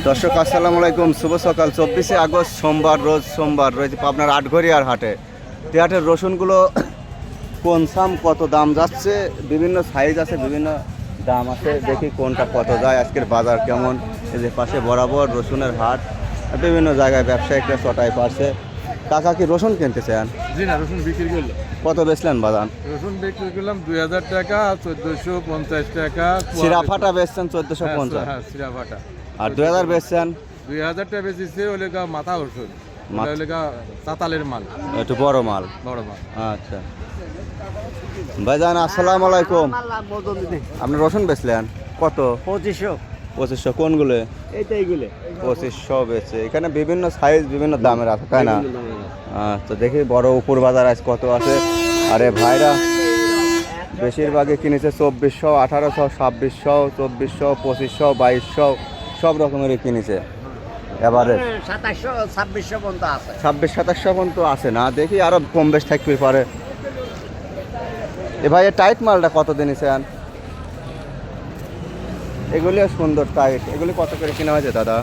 দর্শক আসসালামু আলাইকুম, শুভ সকাল। 24শে আগস্ট সোমবার, রোজ সোমবার রয়েছে পাবনার আটঘরিয়ার হাটে। হাটের রসুনগুলো কোন সাম কত দাম যাচ্ছে, বিভিন্ন সাইজ আছে, বিভিন্ন দাম আছে। দেখি কোনটা কত যায়, আজকের বাজার কেমন। এই যে পাশে বরাবর রসুনের হাট, বিভিন্ন জায়গায় ব্যবসায়িকরা চটাই পারছে। কাকা কি রসুন কিনতে চান? জি না, রসুন বিক্রি করলাম। কত বেচলেন বাজান? রসুন বিক্রি করলাম 2000 টাকা, 1450 টাকা। সিরাফাটা বেচছেন 1450, হ্যাঁ সিরাফাটা। আর 2000 বেচছেন? 2000 টাকা বেচেছে ওলে মাথা রসুন, ওলে চাতালের মাল, একটু বড় মাল। বড় মাল। আচ্ছা ভাইজান আসসালামু আলাইকুম। আপনি রসুন বেচলেন কত? 2500। কোনগুলো? এইগুলো 2500 বেচে। এখানে বিভিন্ন সাইজ বিভিন্ন দামের আছে, তাই না? আচ্ছা দেখি বড় উপর বাজার আজ কত আছে। আরে ভাইরা বেশিরভাগই কিনেছে 2400, 1800, 2600, 2400, 2500, 2200 সব রকমেরই কিনেছে। এবারে 2700 2600 পর্যন্ত আছে। 2600-2700 পর্যন্ত আছে না, দেখি আরো কম বেশ থাকতে পারে। এ ভাই টাইট মালটা কত দিনেছেন? এগুলি সুন্দর টাইট, এগুলি কত করে কেনা হয়েছে দাদা?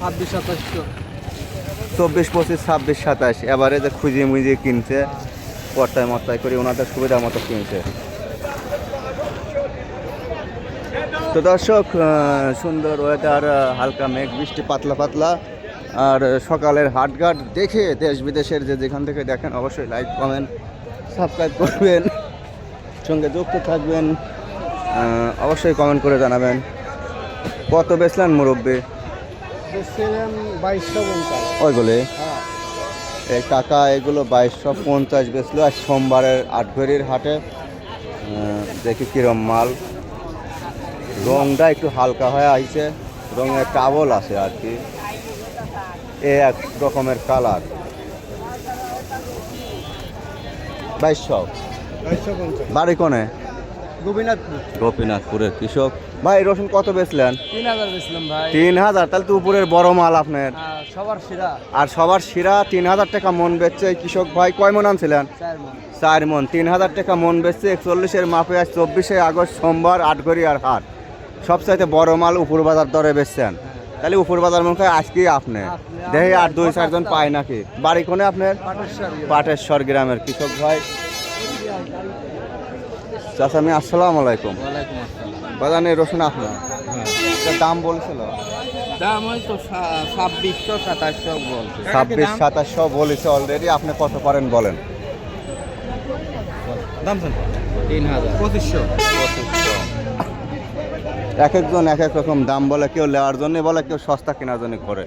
26-2700। 24, 25, 26, 27 এবারে যে খুঁজিয়ে মুজিয়ে কিনছে, পর্তায় মর্তায় করে ওনাদের সুবিধা মতো কিনছে। তো দর্শক সুন্দর ওয়েদার, হালকা মেঘ বৃষ্টি পাতলা পাতলা, আর সকালের হাটঘাট দেখে দেশ বিদেশের যে যেখান থেকে দেখেন অবশ্যই লাইক কমেন্ট সাবস্ক্রাইব করবেন, সঙ্গে যুক্ত থাকবেন। অবশ্যই কমেন্ট করে জানাবেন কত বেচলেন মুরব্বী? 2250। ওইগুলি এই টাকা এগুলো 2250 বেচলো আর সোমবারের আটঘরির হাটে। দেখি কিরম মাল। রংটা একটু হালকা হয়ে আইছে, রঙের টাবল আছে আর কি, এক রকমের কালার। 2200। বাড়ি কোনে? গোপীনাথপুর। গোপীনাথপুরের কৃষক ভাই। রসুন কত বেচলেন? 3000 বেচলাম ভাই। 3000? তাহলে তো উপরের বড় মাল আপনার। সবার সেরা। আর সবার সেরা 3000 টাকা মন বেচছে এই কৃষক ভাই। কয় মন আনছিলেন? 4 মণ। 4 মন। 3000 টাকা মন বেচছে 41-এর মাপে। আজ 24শে আগস্ট সোমবার, আটঘরিয়ার হাট। সবচাইতে বড় মাল উপর বাজার দরে বেচছেন। তাহলে উপর বাজার মনে হয় আজকেই আপনি দেখি আর 2-4 জন পায় নাকি। বাড়ি কোনে আপনার? পাটেশ্বর গ্রামের কৃষক ভাই। চাচা আমি আসসালামু আলাইকুম। ওয়ালাইকুম আসসালাম। বাজানে রসুন আপনার দাম বলছিল? দাম হয়তো 2600-2700 বলছে। 2600-2700 বলেছে অলরেডি। আপনি কত পারেন বলেন? দাম 3000 2500। এক একজন এক এক রকম দাম বলে, কেউ নেওয়ার জন্য বলে, কেউ সস্তা কেনার জন্য করে।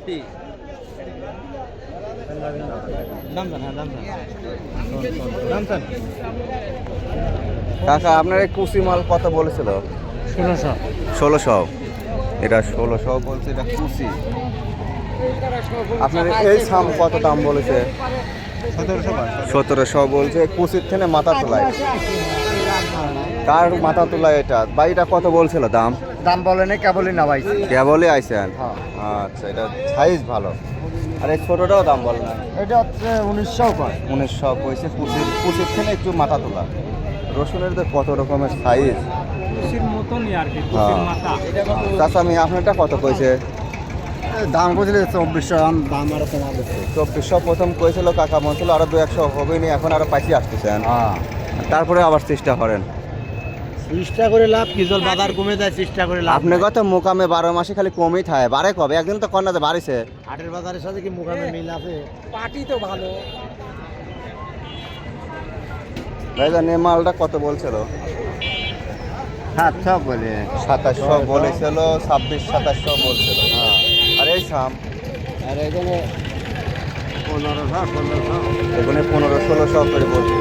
কাকা আপনার এই কুচি মাল কত বলেছিল? 1600। এটা 1600 বলছে, এটা কুচি। আপনার এই সাম কত দাম বলেছে? 1700 বলছে। কুচির থেকে মাথা তোলায়, কার মাথা তোলায় এটা? বাড়িটা কত বলছিল দাম? দাম বলেনি, কেবলই নামাইছি। কেবলই আইছেন? আচ্ছা, এটা সাইজ ভালো। আর এই ছোটটাও দাম বলে না? এটা হচ্ছে 1900 কয়। 1900 কইছে। কুচির থেকে একটু মাথা তোলা। রসুনের তো কত রকমের সাইজ। কুচির মতনই আর কি, কুচির মাথা। চাচা আমি আপনারটা কত কইছে? দাম বুঝলে 2400। দাম আরো কমা দিচ্ছে। 2400 প্রথম কইছিল কাকা, মনে ছিল আরো 200 হবেই নি, এখন আরো পাইছি আসতেছেন। তারপরে আবার চেষ্টা করেন। চেষ্টা করে লাভ কি, জল বাজার কমে যায়, চেষ্টা করে লাভ। আপনি কত মোকামে 12 মাসে খালি কমই থাকে, বাড়ে কবে? একদিন তো কন্যা যে বাড়িছে। হাটের বাজারের সাথে কি মোকামে মিল আছে? পার্টি তো ভালো। ভাইজান এই মালটা কত বলছিল? 700 বলে। 2700 বলেছিল, 26-2700 বলছিল। আর এই সাম? আর এখানে 1500 এখানে 1500-1600 করে বলছে।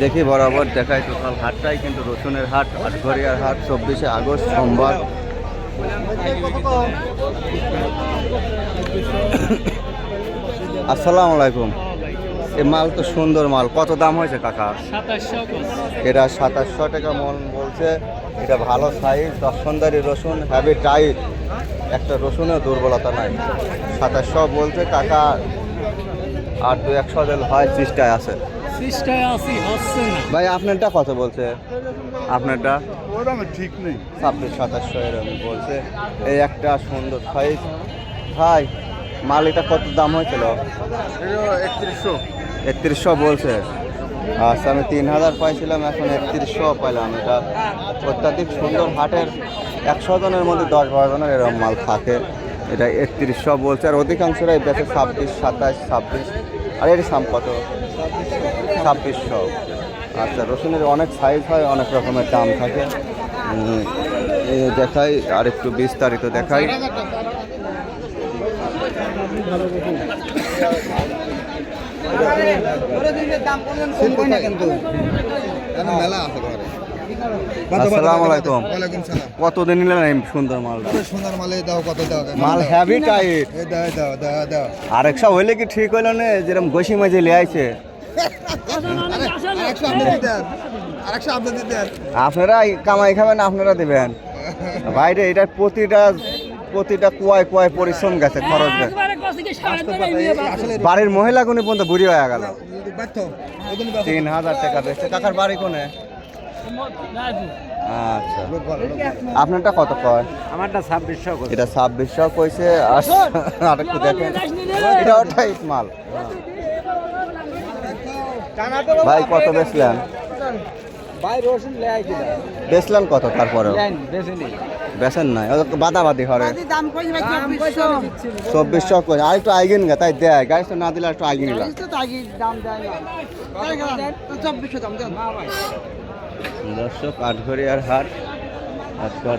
দেখি বরাবর দেখায় টোটাল হাটটাই কিন্তু রসুনের হাট, আটঘরিয়ার হাট, 24শে আগস্ট সোমবার। আসসালামু আলাইকুম। এই মাল তো সুন্দর মাল। কত দাম হয়েছে কাকা? 2700। এটা 2700 টাকা মন বলছে। এটা ভালো সাইজ, দর্শনদারি রসুন, হ্যাভি টাইট, একটা রসুনের দুর্বলতা নাই। 2700 বলছে কাকা। আর 2-100 দিল হয়, চেষ্টায় আছে। চেষ্টায় আছি, হচ্ছে না। ভাই আপনারটা কত বলছে? আপনারটা ওটা ঠিক নেই 26-27 এরকম বলছে। এই একটা সুন্দর সাইজ ভাই, মাল এটা কত দাম হয়েছিল? 3100 বলছে। আচ্ছা, আমি 3000 পাইছিলাম, এখন 3100 পাইলাম। এটা অত্যাধিক সুন্দর, হাটের 100 জনের মধ্যে 10-12 জনের এরকম মাল থাকে। এটা 3100 বলছে, আর অধিকাংশরাই বেচে 26, 27, 26। আর এর দাম কত? 2600। আচ্ছা, রসুনের অনেক সাইজ হয়, অনেক রকমের দাম থাকে। দেখাই আর একটু বিস্তারিত দেখাই। আসসালামু আলাইকুম। কতদিন নিলেন এই সুন্দর মালটা? সোনার মালে দাও কত দাও মাল হেভি টাইট। দাও দাও দাও দাও আর একশো হইলে কি ঠিক হইলো না? যেরকম ঘষি মাঝে লিয়ে আইছে আরেকশো আপনাদের দেন আপনারা কামাই খাবেন, আপনারা দেবেন বাইরে। এটার প্রতিটা কুয়ায় কুয়ায় পরিশ্রম গেছে, খরচ গেছে। বাড়ির মহিলাগুনি পর্যন্ত বুড়ি হয়ে গেল। 3000 টাকা বেচছে। কাকার বাড়ি কোনে? আচ্ছা, আপনারটা কত কয়? আমারটা 2600 এটা 2600 কইছে। আর একটু দেখেন, এটাও টাইট মাল। ভাই কত বেচলেন? ভাই রসুন লেয়াই দিলা বেচলেন কত? তারপরেও বেচেন নাই, বাদাবাদি ঘরে। 2400 কই। আর একটু আইগেন গা, তাই দেয় গাড়ি তো না দিলে একটু আইগেন নিলাম। দর্শক, আটঘরিয়ার হাট আজকাল